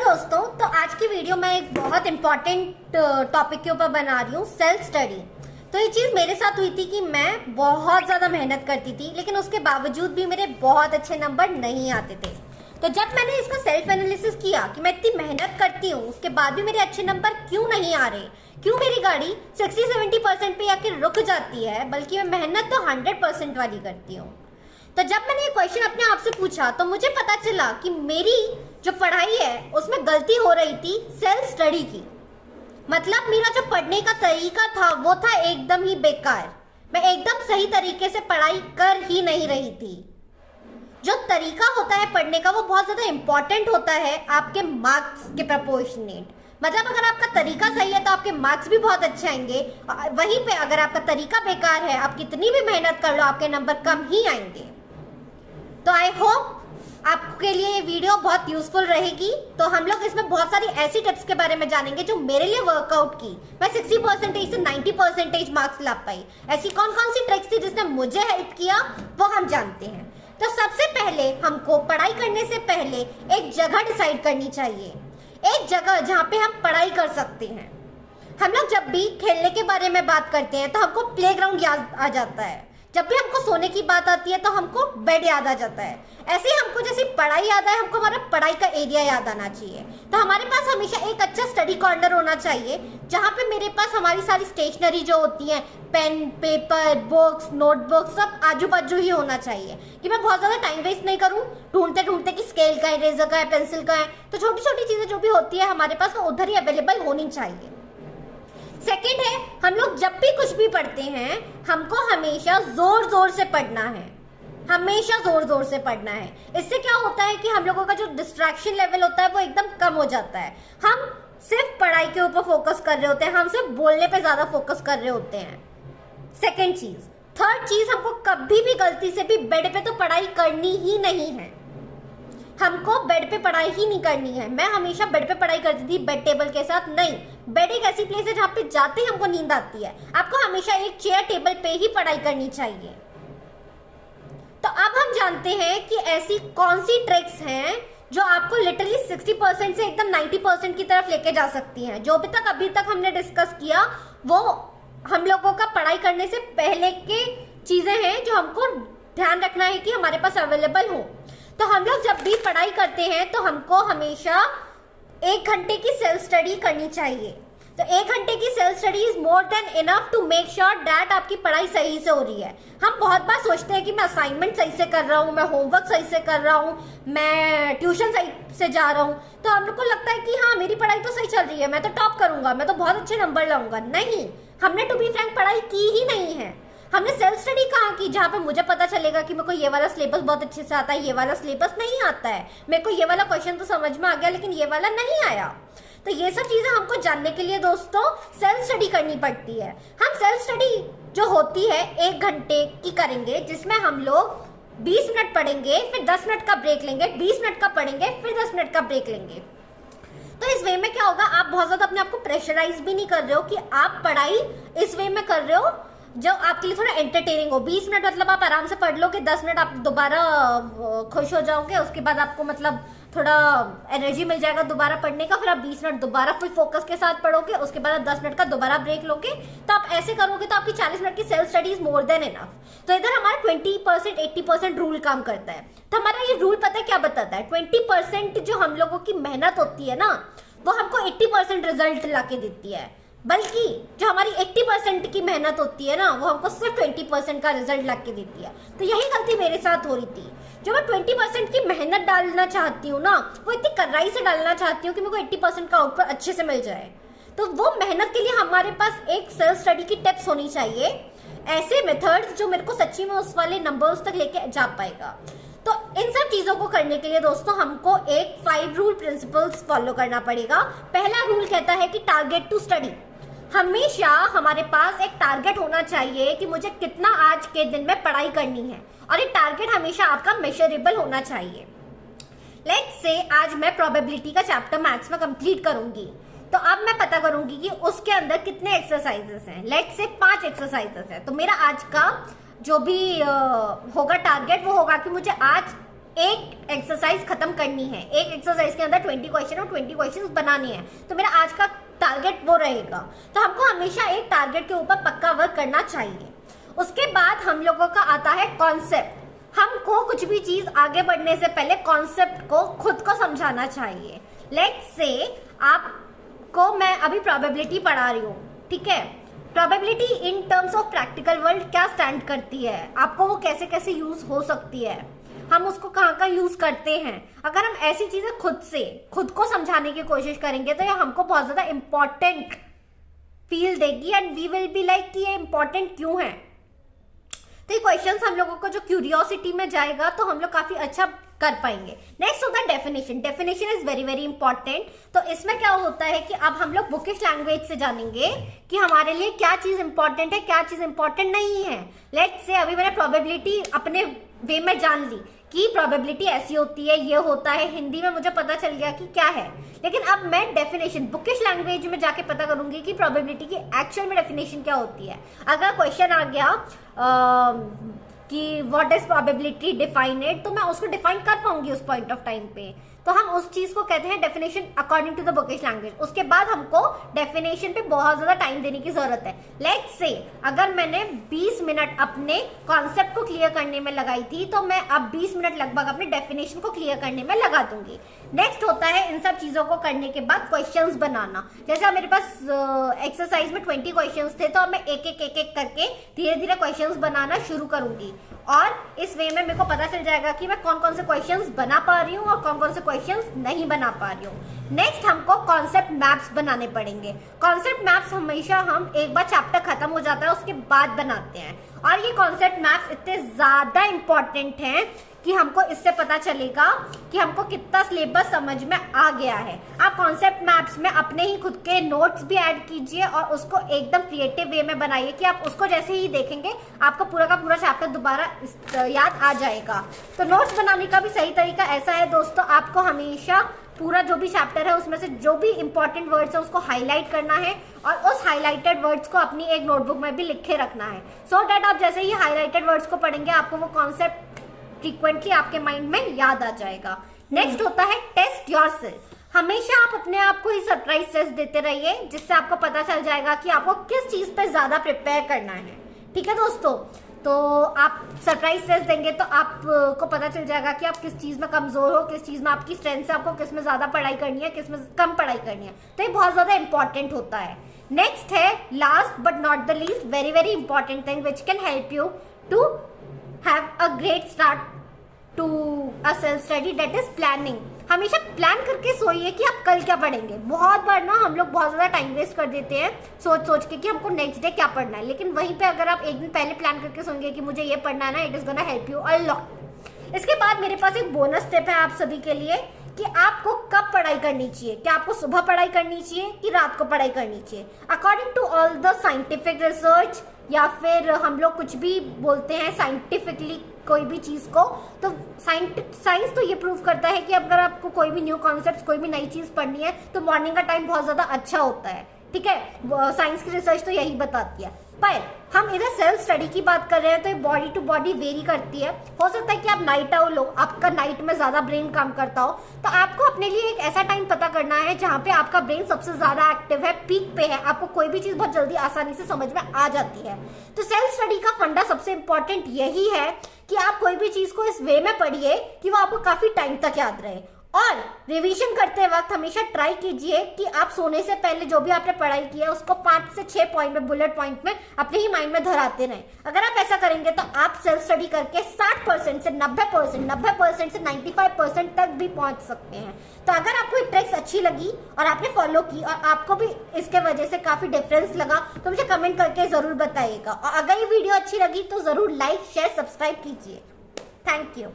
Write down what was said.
दोस्तों, तो आज की वीडियो मैं एक बहुत इंपॉर्टेंट टॉपिक के ऊपर बना रही हूँ, सेल्फ स्टडी। तो ये चीज़ मेरे साथ हुई थी कि मैं बहुत ज़्यादा मेहनत करती थी, लेकिन उसके बावजूद भी मेरे बहुत अच्छे नंबर नहीं आते थे। तो जब मैंने इसका सेल्फ एनालिसिस किया कि मैं इतनी मेहनत करती हूँ, उसके बाद भी मेरे अच्छे नंबर क्यों नहीं आ रहे, क्यों मेरी गाड़ी 60-70% पे आके रुक जाती है, बल्कि मैं मेहनत तो 100% वाली करती हूँ। तो जब मैंने ये क्वेश्चन अपने आप से पूछा तो मुझे पता चला कि मेरी जो पढ़ाई है उसमें गलती हो रही थी सेल्फ स्टडी की। मतलब मेरा जो पढ़ने का तरीका था वो था एकदम ही बेकार। मैं एकदम सही तरीके से पढ़ाई कर ही नहीं रही थी। जो तरीका होता है पढ़ने का वो बहुत ज़्यादा इंपॉर्टेंट होता है आपके मार्क्स के प्रपोर्शनेट। मतलब अगर आपका तरीका सही है तो आपके मार्क्स भी बहुत अच्छे आएंगे। वहीं पे अगर आपका तरीका बेकार है, आप कितनी भी मेहनत कर लो, आपके नंबर कम ही आएंगे। तो आई होप आपके लिए ये वीडियो बहुत यूजफुल रहेगी। तो हम लोग इसमें बहुत सारी ऐसी टिप्स के बारे में जानेंगे जो मेरे लिए वर्कआउट की। मैं 60% से 90% मार्क्स ला पाई। ऐसी कौन कौन सी ट्रिक्स थी जिसने मुझे हेल्प किया वो हम जानते हैं। तो सबसे पहले हमको पढ़ाई करने से पहले एक जगह डिसाइड करनी चाहिए, एक जगह जहाँ पे हम पढ़ाई कर सकते हैं। हम लोग जब भी खेलने के बारे में बात करते हैं तो हमको प्लेग्राउंड याद आ जाता है। जब भी हमको सोने की बात आती है तो हमको बेड याद आ जाता है। ऐसे ही हमको जैसे पढ़ाई याद आए, हमको हमारा पढ़ाई का एरिया याद आना चाहिए। तो हमारे पास हमेशा एक अच्छा स्टडी कॉर्नर होना चाहिए जहाँ पे मेरे पास हमारी सारी स्टेशनरी जो होती है, पेन, पेपर, बुक्स, नोटबुक्स, सब आजू बाजू ही होना चाहिए कि मैं बहुत ज़्यादा टाइम वेस्ट नहीं करूँ ढूंढते ढूंढते कि स्केल का है, इरेजर का है, पेंसिल का है। तो छोटी छोटी चीज़ें जो भी होती है हमारे पास वो उधर ही अवेलेबल होनी चाहिए। सेकंड है, हम लोग जब भी कुछ भी पढ़ते हैं हमको हमेशा जोर जोर से पढ़ना है, हमेशा जोर जोर से पढ़ना है। इससे क्या होता है कि हम लोगों का जो डिस्ट्रैक्शन लेवल होता है वो एकदम कम हो जाता है। हम सिर्फ पढ़ाई के ऊपर फोकस कर रहे होते हैं, हम सिर्फ बोलने पे ज्यादा फोकस कर रहे होते हैं। सेकेंड चीज। थर्ड चीज, हमको कभी भी गलती से भी बेड पे तो पढ़ाई करनी ही नहीं है। हमको बेड पे पढ़ाई ही नहीं करनी है। मैं हमेशा बेड पे पढ़ाई करती थी, बेड टेबल के साथ नहीं। बेड एक ऐसी प्लेस है जहाँ पे जाते ही हमको नींद आती है। आपको हमेशा एक चेयर टेबल पे ही पढ़ाई करनी चाहिए। तो अब हम जानते हैं कि ऐसी कौन सी ट्रिक्स हैं जो आपको लिटरली 60% से एकदम 90% की तरफ लेके जा सकती हैं। जो अभी तक हमने डिस्कस किया वो हम लोगों का पढ़ाई करने से पहले के चीजें हैं जो हमको ध्यान रखना है कि हमारे पास अवेलेबल हो। तो हम लोग जब भी पढ़ाई करते हैं तो हमको हमेशा 1 घंटे की सेल्फ स्टडी करनी चाहिए। तो 1 घंटे की self study is more than enough to make sure that आपकी पढ़ाई सही से हो रही है। हम बहुत बार सोचते हैं कि मैं असाइनमेंट सही से कर रहा हूँ, मैं होमवर्क सही से कर रहा हूँ, मैं ट्यूशन सही से जा रहा हूँ, तो हम लोग को लगता है कि हाँ मेरी पढ़ाई तो सही चल रही है, मैं तो टॉप करूंगा, मैं तो बहुत अच्छे नंबर लाऊंगा। नहीं, हमने टू बी फ्रैंक पढ़ाई की ही नहीं है। हमने सेल्फ स्टडी कहाँ की जहाँ पे मुझे पता चलेगा कि मेरे को ये वाला सिलेबस बहुत अच्छे से आता है, ये वाला सिलेबस नहीं आता है, मेरे को ये वाला क्वेश्चन तो समझ में आ गया लेकिन ये वाला नहीं आया। तो ये सब चीजें हमको जानने के लिए दोस्तों सेल्फ स्टडी करनी पड़ती है। हम सेल्फ स्टडी जो होती है 1 घंटे की करेंगे, जिसमें हम लोग 20 मिनट पढ़ेंगे, फिर 10 मिनट का ब्रेक लेंगे, 20 मिनट का पढ़ेंगे, फिर 10 मिनट का ब्रेक लेंगे। तो इस वे में क्या होगा, आप बहुत ज्यादा अपने आप को प्रेशराइज भी नहीं कर रहे हो कि आप पढ़ाई इस वे में कर रहे हो जो आपके लिए थोड़ा एंटरटेनिंग हो। 20 मिनट मतलब आप आराम से पढ़ लोगे, 10 मिनट आप दोबारा खुश हो जाओगे, उसके बाद आपको मतलब थोड़ा एनर्जी मिल जाएगा दोबारा पढ़ने का, फिर आप 20 मिनट दोबारा फुल फोकस के साथ पढ़ोगे, उसके बाद आप 10 मिनट का दोबारा ब्रेक लोगे। तो आप ऐसे करोगे तो आपकी 40 मिनट की self study is more than enough. तो इधर हमारा 20% 80% रूल काम करता है। तो हमारा ये रूल पता है क्या बताता है, 20% जो हम लोगों की मेहनत होती है ना वो हमको 80% रिजल्ट ला के देती है, बल्कि जो हमारी 80% की मेहनत होती है ना वो हमको सिर्फ 20% का रिजल्ट ला के देती है। तो यही गलती मेरे साथ हो रही थी। जो मैं 20% की मेहनत डालना चाहती हूँ ना वो इतनी कड़ाई से डालना चाहती हूँ कि मेरे को 80% का आउटपुट अच्छे से मिल जाए। तो वो मेहनत के लिए हमारे पास एक सेल्फ स्टडी की टिप्स होनी चाहिए, ऐसे मेथड्स जो मेरे को सच्ची में उस वाले नंबर्स तक लेके जा पाएगा। तो इन सब चीजों को करने के लिए दोस्तों हमको एक 5 रूल प्रिंसिपल्स फॉलो करना पड़ेगा। पहला रूल कहता है कि टारगेट टू स्टडी। हमेशा हमारे पास एक टारगेट होना चाहिए कि मुझे कितना आज के दिन में पढ़ाई करनी है, और ये टारगेट हमेशा आपका मेजरेबल होना चाहिए। लेट्स से आज मैं प्रोबेबिलिटी का चैप्टर मैथ्स में कंप्लीट करूंगी, तो अब मैं पता करूंगी कि उसके अंदर कितने एक्सरसाइजेस हैं। लेट्स से 5 एक्सरसाइजेस हैं। तो मेरा आज का जो भी होगा टारगेट वो होगा कि मुझे आज एक एक्सरसाइज खत्म करनी है, एक एक्सरसाइज के अंदर 20 क्वेश्चन और 20 क्वेश्चन बनाने हैं, तो मेरा आज का टारगेट वो रहेगा। तो हमको हमेशा एक टारगेट के ऊपर पक्का वर्क करना चाहिए। उसके बाद हम लोगों का आता है कॉन्सेप्ट। हमको कुछ भी चीज आगे बढ़ने से पहले कॉन्सेप्ट को खुद को समझाना चाहिए। लेट्स से आपको मैं अभी प्रोबेबिलिटी पढ़ा रही हूँ, ठीक है, probability in terms of practical world क्या स्टैंड करती है, आपको वो कैसे कैसे यूज हो सकती है, हम उसको कहाँ कहाँ यूज करते हैं। अगर हम ऐसी चीजें खुद को समझाने की कोशिश करेंगे तो ये हमको बहुत ज्यादा इंपॉर्टेंट फील देगी and we will be like कि ये इंपॉर्टेंट क्यों है। तो ये क्वेश्चंस हम लोगों को जो क्यूरियोसिटी में जाएगा तो हम लोग काफी अच्छा कर पाएंगे। नेक्स्ट होता है definition. Definition is very very important. तो इसमें क्या होता है कि अब हम लोग बुकिश लैंग्वेज से जानेंगे कि हमारे लिए क्या चीज इंपॉर्टेंट है, क्या चीज इंपॉर्टेंट नहीं है। लेट्स से अभी मैंने प्रोबेबिलिटी अपने वे में जान ली कि प्रोबेबिलिटी ऐसी होती है, ये होता है, हिंदी में मुझे पता चल गया कि क्या है। लेकिन अब मैं डेफिनेशन बुकिश लैंग्वेज में जाके पता करूंगी कि प्रोबेबिलिटी की एक्चुअल में डेफिनेशन क्या होती है। अगर क्वेश्चन आ गया कि व्हाट इज प्रोबेबिलिटी डिफाइनेड, तो मैं उसको डिफाइन कर पाऊंगी उस पॉइंट ऑफ टाइम पे। तो हम उस चीज को कहते हैं definition according to the bookish language. उसके बाद हमको डेफिनेशन पे बहुत ज्यादा टाइम देने की जरूरत है। लेट्स से अगर मैंने 20 मिनट अपने कॉन्सेप्ट को क्लियर करने में लगाई थी, तो मैं अब 20 मिनट लगभग अपने डेफिनेशन को क्लियर करने में लगा दूंगी। नेक्स्ट होता है इन सब चीजों को करने के बाद क्वेश्चंस बनाना। जैसे अब मेरे पास एक्सरसाइज में 20 क्वेश्चंस थे, तो अब मैं एक एक करके धीरे धीरे क्वेश्चंस बनाना शुरू करूंगी और इस वे में मेरे को पता चल जाएगा कि मैं कौन कौन से क्वेश्चंस बना पा रही हूँ और कौन कौन से क्वेश्चंस नहीं बना पा रही हूँ। नेक्स्ट हमको कॉन्सेप्ट मैप्स बनाने पड़ेंगे। कॉन्सेप्ट मैप्स हमेशा हम एक बार चैप्टर खत्म हो जाता है उसके बाद बनाते हैं, और ये कॉन्सेप्ट मैप्स इतने ज्यादा इंपॉर्टेंट हैं कि हमको इससे पता चलेगा कि हमको कितना सिलेबस समझ में आ गया है। आप कॉन्सेप्ट मैप्स में अपने ही खुद के नोट्स भी ऐड कीजिए और उसको एकदम क्रिएटिव वे में बनाइए कि आप उसको जैसे ही देखेंगे आपको पूरा का पूरा चैप्टर दोबारा याद आ जाएगा। तो नोट्स बनाने का भी सही तरीका ऐसा है दोस्तों, आपको हमेशा पूरा जो भी चैप्टर है उसमें से जो भी इंपॉर्टेंट वर्ड्स है उसको हाईलाइट करना है और उस हाईलाइटेड वर्ड्स को अपनी एक नोटबुक में भी लिखे रखना है, सो दैट आप जैसे ही हाईलाइटेड वर्ड्स को पढ़ेंगे आपको वो कॉन्सेप्ट फ्रीक्वेंटली आपके माइंड में याद आ जाएगा। नेक्स्ट होता है टेस्ट योरसेल्फ। हमेशा आप अपने आप को ही सरप्राइज टेस्ट देते रहिए, जिससे आपको पता चल जाएगा कि आपको किस चीज पे ज्यादा प्रिपेयर करना है। ठीक है दोस्तों, तो आप सरप्राइज टेस्ट देंगे तो आपको पता चल जाएगा कि आप किस चीज में कमजोर हो, किस चीज में आपकी स्ट्रेंथ है, आपको किस में ज्यादा पढ़ाई करनी है, किस में कम पढ़ाई करनी है। तो ये बहुत ज्यादा इंपॉर्टेंट होता है। नेक्स्ट है last but not the least, very very important thing which can help you to have a great start to a self study, that is planning। हमेशा प्लान करके सोइए कि आप कल क्या पढ़ेंगे। बहुत बार ना हम लोग बहुत ज्यादा टाइम वेस्ट कर देते हैं सोच के कि हमको नेक्स्ट डे क्या पढ़ना है, लेकिन वहीं पे अगर आप एक दिन पहले प्लान करके सोएंगे कि मुझे ये पढ़ना है ना, it is gonna help you a lot. इसके बाद मेरे पास एक बोनस टिप है आप सभी के लिए कि आपको कब पढ़ाई करनी चाहिए। क्या आपको सुबह पढ़ाई करनी चाहिए कि रात को पढ़ाई करनी चाहिए? According to all the scientific research या फिर हम लोग कुछ भी बोलते हैं साइंटिफिकली कोई भी चीज को, तो साइंस तो ये प्रूव करता है कि अगर आपको कोई भी न्यू कॉन्सेप्ट, कोई भी नई चीज पढ़नी है तो मॉर्निंग का टाइम बहुत ज्यादा अच्छा होता है। ठीक है, साइंस की रिसर्च तो यही बताती है। पर हम इधर सेल्फ स्टडी की बात कर रहे हैं तो ये बॉडी टू बॉडी वेरी करती है। हो सकता है कि आप नाइट आउल हो, आपका नाइट में ज्यादा ब्रेन काम करता हो, तो आपको अपने लिए एक ऐसा टाइम पता करना है जहाँ पे आपका ब्रेन सबसे ज्यादा एक्टिव है, पीक पे है, आपको कोई भी चीज बहुत जल्दी आसानी से समझ में आ जाती है। तो सेल्फ स्टडी का फंडा सबसे इंपॉर्टेंट यही है कि आप कोई भी चीज को इस वे में पढ़िए कि वो आपको काफी टाइम तक याद रहे। और रिवीजन करते वक्त हमेशा ट्राई कीजिए कि आप सोने से पहले जो भी आपने पढ़ाई की है उसको 5 से 6 पॉइंट में, बुलेट पॉइंट में अपने ही माइंड में धराते रहें। अगर आप ऐसा करेंगे तो आप सेल्फ स्टडी करके 60% से 90%, 90% से 95% तक भी पहुंच सकते हैं। तो अगर आपको ये ट्रिक्स अच्छी लगी और आपने फॉलो की और आपको भी इसके वजह से काफी डिफरेंस लगा तो मुझे कमेंट करके जरूर बताइएगा। और अगर ये वीडियो अच्छी लगी तो जरूर लाइक, शेयर, सब्सक्राइब कीजिए। Thank you.